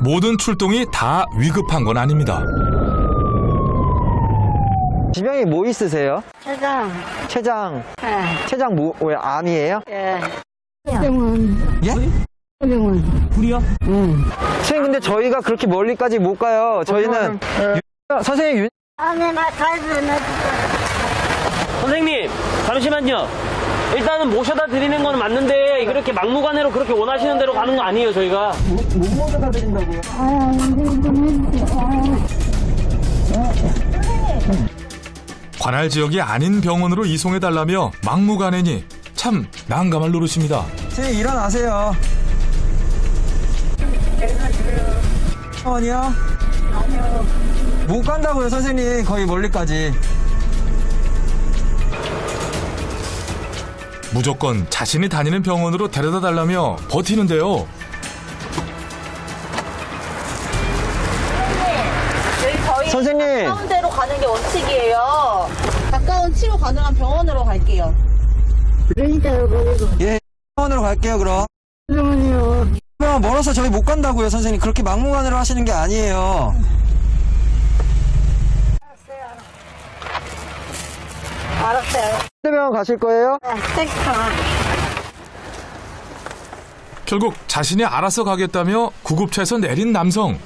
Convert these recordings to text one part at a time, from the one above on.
모든 출동이 다 위급한 건 아닙니다. 지병이 뭐 있으세요? 췌장. 췌장. 예. 췌장 왜 암이에요? 예. 병원. 예? 병원. 불이요? 응. 선생님 근데 저희가 그렇게 멀리까지 못 가요. 저희는 선생님 아니 나 가야 선생님, 잠시만요. 일단은 모셔다 드리는 건 맞는데 이렇게 막무가내로 그렇게 원하시는 대로 가는 거 아니에요, 저희가. 못 모셔다 드린다고요? 관할 지역이 아닌 병원으로 이송해달라며 막무가내니 참 난감할 노릇입니다. 선생님 일어나세요. 병원이요? 못 간다고요 선생님. 거의 멀리까지. 무조건 자신이 다니는 병원으로 데려다 달라며 버티는데요. 선생님. 가까운 데로 가는 게 원칙이에요. 가까운 치료 가능한 병원으로 갈게요. 예, 병원으로 갈게요 그럼. 병원이요. 병원 멀어서 저희 못 간다고요 선생님. 그렇게 막무가내로 하시는 게 아니에요. 알았어요. 병원 가실 거예요? 택시 타. 결국 자신이 알아서 가겠다며 구급차에서 내린 남성.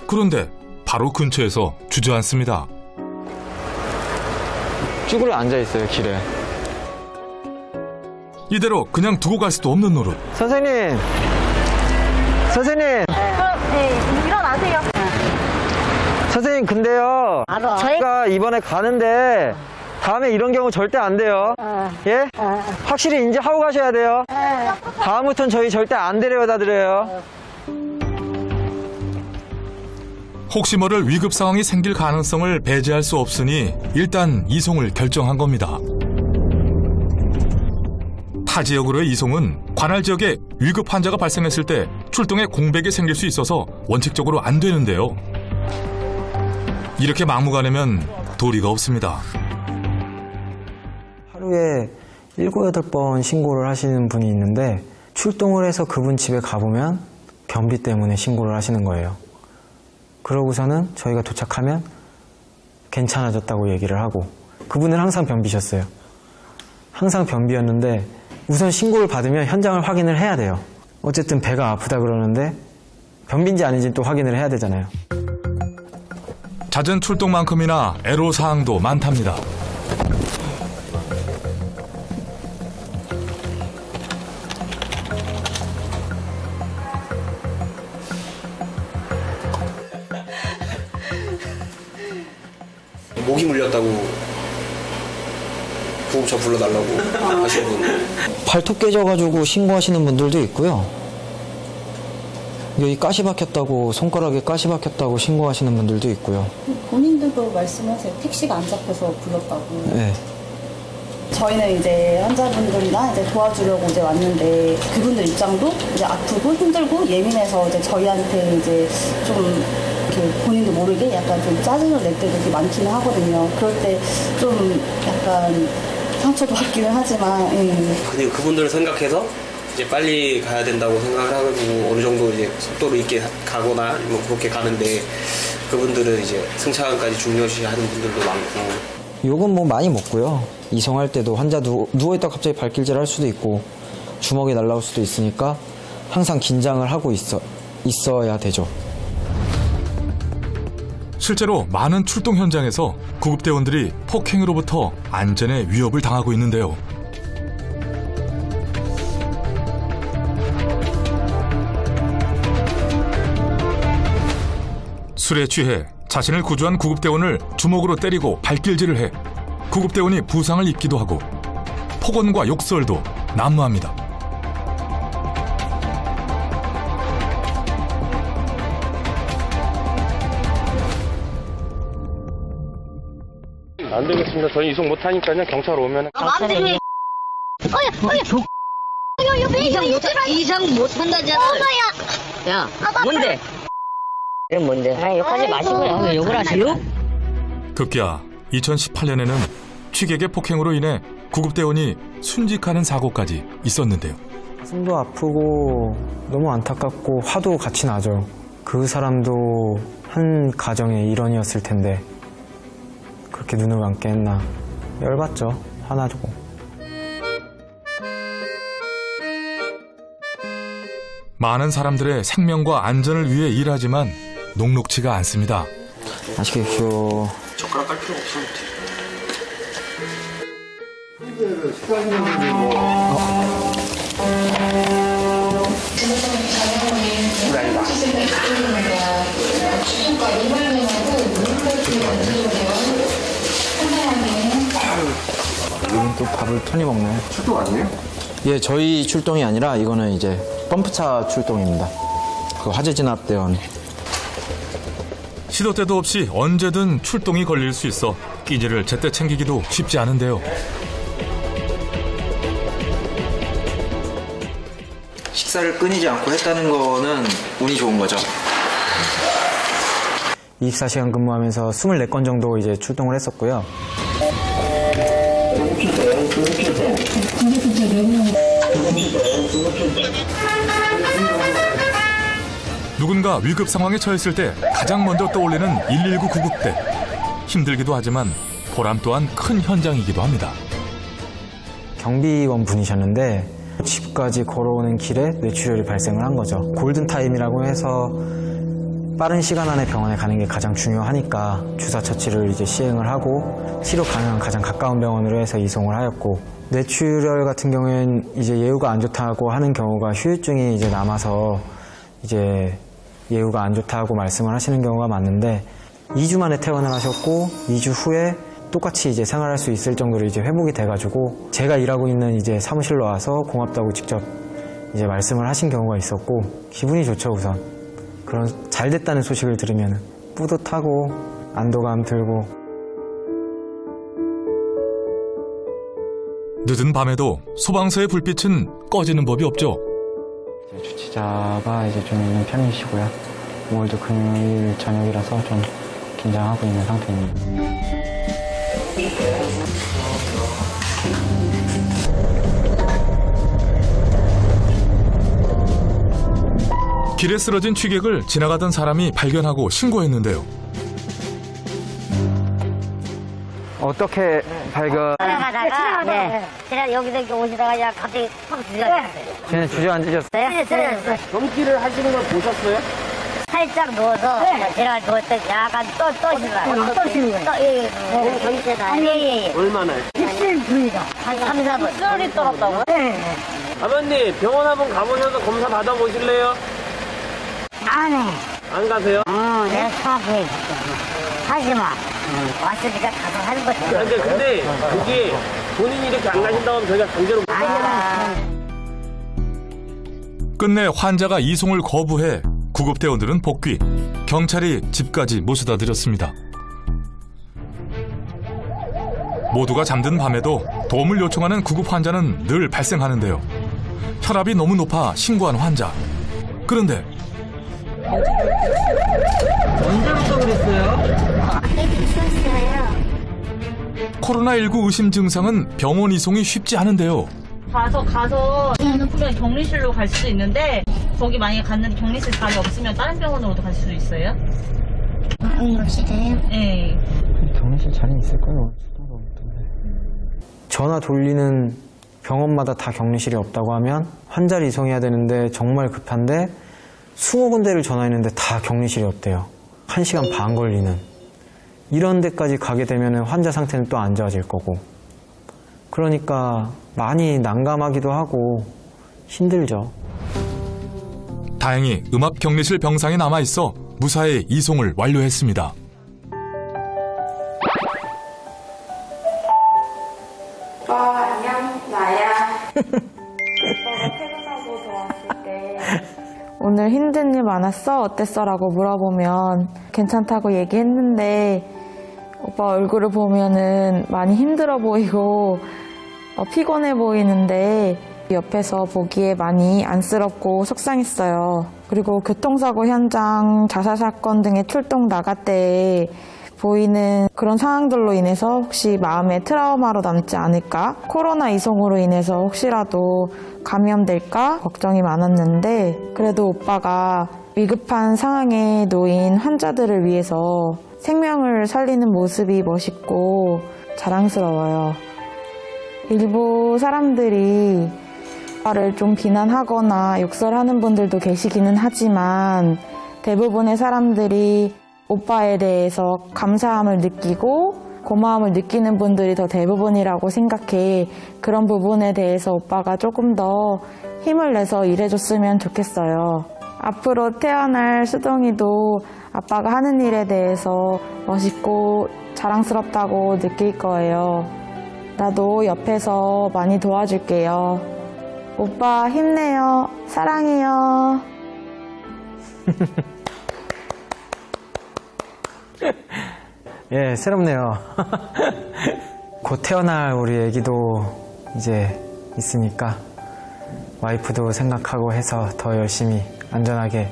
그런데 바로 근처에서 주저앉습니다. 쭈그려 앉아있어요 길에. 이대로 그냥 두고 갈 수도 없는 노릇. 선생님. 선생님. 일어나세요. 선생님 근데요. 알아. 저희가 이번에 가는데 다음에 이런 경우 절대 안 돼요. 예? 확실히 인지하고 가셔야 돼요. 다음부터는 저희 절대 안 데려다 드려요. 혹시 모를 위급 상황이 생길 가능성을 배제할 수 없으니 일단 이송을 결정한 겁니다. 타 지역으로의 이송은 관할 지역에 위급 환자가 발생했을 때 출동에 공백이 생길 수 있어서 원칙적으로 안 되는데요. 이렇게 막무가내면 도리가 없습니다. 하루에 7, 8번 신고를 하시는 분이 있는데 출동을 해서 그분 집에 가보면 변비 때문에 신고를 하시는 거예요. 그러고서는 저희가 도착하면 괜찮아졌다고 얘기를 하고, 그분은 항상 변비셨어요. 항상 변비였는데 우선 신고를 받으면 현장을 확인을 해야 돼요. 어쨌든 배가 아프다 그러는데 변비인지 아닌지 또 확인을 해야 되잖아요. 잦은 출동만큼이나 애로사항도 많답니다. 목이 물렸다고 구급차 불러달라고 하시는 분. 발톱 깨져가지고 신고하시는 분들도 있고요. 여기 가시 박혔다고, 손가락에 가시 박혔다고 신고하시는 분들도 있고요. 본인들도 말씀하세요. 택시가 안 잡혀서 불렀다고. 네. 저희는 이제 환자분들이나 이제 도와주려고 이제 왔는데 그분들 입장도 이제 아프고 힘들고 예민해서 이제 저희한테 이제 좀 이렇게 본인도 모르게 약간 좀 짜증을 낼 때도 되게 많기는 하거든요. 그럴 때 좀 약간 상처도 받기는 하지만. 근데 그분들을 생각해서 이제 빨리 가야 된다고 생각을 하고 어느 정도 이제 속도로 있게 가거나 뭐 그렇게 가는데 그분들은 이제 승차감까지 중요시하는 분들도 많고. 욕은 뭐 많이 먹고요. 이송할 때도 환자 누워있다 갑자기 발길질 할 수도 있고 주먹이 날라올 수도 있으니까 항상 긴장을 하고 있어야 되죠. 실제로 많은 출동 현장에서 구급대원들이 폭행으로부터 안전에 위협을 당하고 있는데요. 술에 취해 자신을 구조한 구급대원을 주먹으로 때리고 발길질을 해 구급대원이 부상을 입기도 하고 폭언과 욕설도 난무합니다. 안 되겠습니다. 저희 이송 못하니까요. 경찰 오면. 남들이. 이상 못한다잖아. 엄마야. 야, 뭔데? 이게 뭔데? 아, 욕하지 마시고요. 왜 욕을 하세요? 급기야 2018년에는 취객의 폭행으로 인해 구급대원이 순직하는 사고까지 있었는데요. 숨도 아프고 너무 안타깝고 화도 같이 나죠. 그 사람도 한 가정의 일원이었을 텐데 그렇게 눈을 감게 했나. 열받죠. 화나고. 많은 사람들의 생명과 안전을 위해 일하지만 녹록지가 않습니다. 맛있게 드십시오. 젓가락 깔 필요 없어. 여긴 또 밥을 천히 먹네. 출동 아니에요? 예, 저희 출동이 아니라 이거는 이제 펌프차 출동입니다. 그 화재 진압대원. 시도 때도 없이 언제든 출동이 걸릴 수 있어 끼니를 제때 챙기기도 쉽지 않은데요. 식사를 끊이지 않고 했다는 거는 운이 좋은 거죠. 24시간 근무하면서 24건 정도 이제 출동을 했었고요. 누군가 위급 상황에 처했을 때 가장 먼저 떠올리는 119 구급대. 힘들기도 하지만 보람 또한 큰 현장이기도 합니다. 경비원 분이셨는데 집까지 걸어오는 길에 뇌출혈이 발생을 한 거죠. 골든타임이라고 해서 빠른 시간 안에 병원에 가는 게 가장 중요하니까 주사 처치를 이제 시행을 하고 치료 가능한 가장 가까운 병원으로 해서 이송을 하였고, 뇌출혈 같은 경우에는 이제 예후가 안 좋다고 하는 경우가 후유증이 이제 남아서 이제 예후가 안 좋다고 말씀을 하시는 경우가 많은데 2주 만에 퇴원을 하셨고 2주 후에 똑같이 이제 생활할 수 있을 정도로 이제 회복이 돼가지고 제가 일하고 있는 이제 사무실로 와서 고맙다고 직접 이제 말씀을 하신 경우가 있었고 기분이 좋죠. 우선 그런 잘 됐다는 소식을 들으면 뿌듯하고 안도감 들고. 늦은 밤에도 소방서의 불빛은 꺼지는 법이 없죠. 주치자가 이제 좀 있는 편이시고요. 오늘도 금요일 저녁이라서 좀 긴장하고 있는 상태입니다. 길에 쓰러진 취객을 지나가던 사람이 발견하고 신고했는데요. 어떻게 발견? 지나가다가 제가 여기서 이렇게 오시다가 그냥 갑자기 팍 주저앉았어요. 쟤는 주저앉으셨어요? 네, 주저앉았어요. 경기를 하시는 걸 보셨어요? 살짝 누워서 제가 누웠을 때 약간 떠시더라고요. 떠시는 거예요? 예. 경기대다. 예. 얼마나요? 17분이다. 한 3, 4분. 수혈이 떨었다고요? 네. 아버님 병원 한번 가보셔서 검사 받아보실래요? 안 해. 안 가세요? 내가 정확하게 했어. 하지 마. 왔으니까 가서 하는 거지. 근데 그게 본인이 이렇게 안 가신다고 하면 저희가 강제로 아니야. 끝내 환자가 이송을 거부해 구급대원들은 복귀, 경찰이 집까지 모셔다 드렸습니다. 모두가 잠든 밤에도 도움을 요청하는 구급 환자는 늘 발생하는데요. 혈압이 너무 높아 신고한 환자. 그런데 언제부터 그랬어요? 코로나19 의심 증상은 병원 이송이 쉽지 않은데요. 가서 분명히 격리실로 갈 수도 있는데 거기 만약에 갔는데 격리실 자리 없으면 다른 병원으로도 갈 수도 있어요? 응급실에요? 네. 격리실 자리 있을 거예요. 전화 돌리는 병원마다 다 격리실이 없다고 하면 환자를 이송해야 되는데 정말 급한데 20군데를 전화했는데 다 격리실이 없대요. 1시간 반 걸리는. 이런 데까지 가게 되면 환자 상태는 또 안 좋아질 거고. 그러니까 많이 난감하기도 하고 힘들죠. 다행히 음압 격리실 병상이 남아있어 무사히 이송을 완료했습니다. 안녕, 나야. 오빠가 퇴근하고 들어왔을 때 오늘 힘든 일 많았어? 어땠어? 라고 물어보면 괜찮다고 얘기했는데 오빠 얼굴을 보면은 많이 힘들어 보이고 피곤해 보이는데 옆에서 보기에 많이 안쓰럽고 속상했어요. 그리고 교통사고 현장, 자살 사건 등에 출동 나갈 때 보이는 그런 상황들로 인해서 혹시 마음에 트라우마로 남지 않을까? 코로나 이송으로 인해서 혹시라도 감염될까? 걱정이 많았는데 그래도 오빠가 위급한 상황에 놓인 환자들을 위해서 생명을 살리는 모습이 멋있고 자랑스러워요. 일부 사람들이 오빠를 좀 비난하거나 욕설하는 분들도 계시기는 하지만 대부분의 사람들이 오빠에 대해서 감사함을 느끼고 고마움을 느끼는 분들이 더 대부분이라고 생각해. 그런 부분에 대해서 오빠가 조금 더 힘을 내서 일해줬으면 좋겠어요. 앞으로 태어날 수동이도 아빠가 하는 일에 대해서 멋있고 자랑스럽다고 느낄 거예요. 나도 옆에서 많이 도와줄게요. 오빠 힘내요. 사랑해요. 예, 새롭네요. 곧 태어날 우리 애기도 이제 있으니까 와이프도 생각하고 해서 더 열심히 안전하게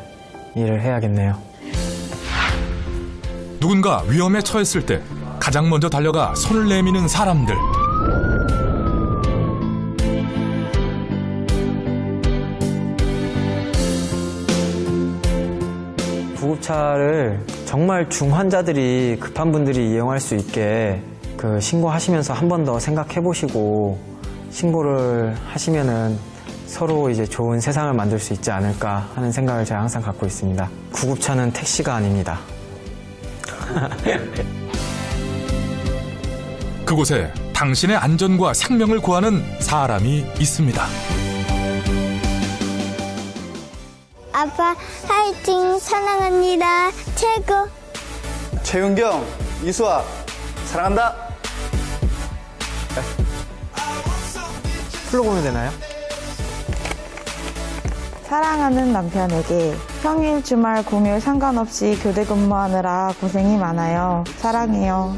일을 해야겠네요. 누군가 위험에 처했을 때 가장 먼저 달려가 손을 내미는 사람들. 구급차를 정말 중환자들이 급한 분들이 이용할 수 있게 신고하시면서 한 번 더 생각해 보시고 신고를 하시면은 서로 이제 좋은 세상을 만들 수 있지 않을까 하는 생각을 제가 항상 갖고 있습니다. 구급차는 택시가 아닙니다. 그곳에 당신의 안전과 생명을 구하는 사람이 있습니다. 아빠 화이팅, 사랑합니다. 최고. 최윤경, 이수아 사랑한다. 풀로 보면 되나요? 사랑하는 남편에게 평일, 주말, 공휴일 상관없이 교대 근무하느라 고생이 많아요. 사랑해요.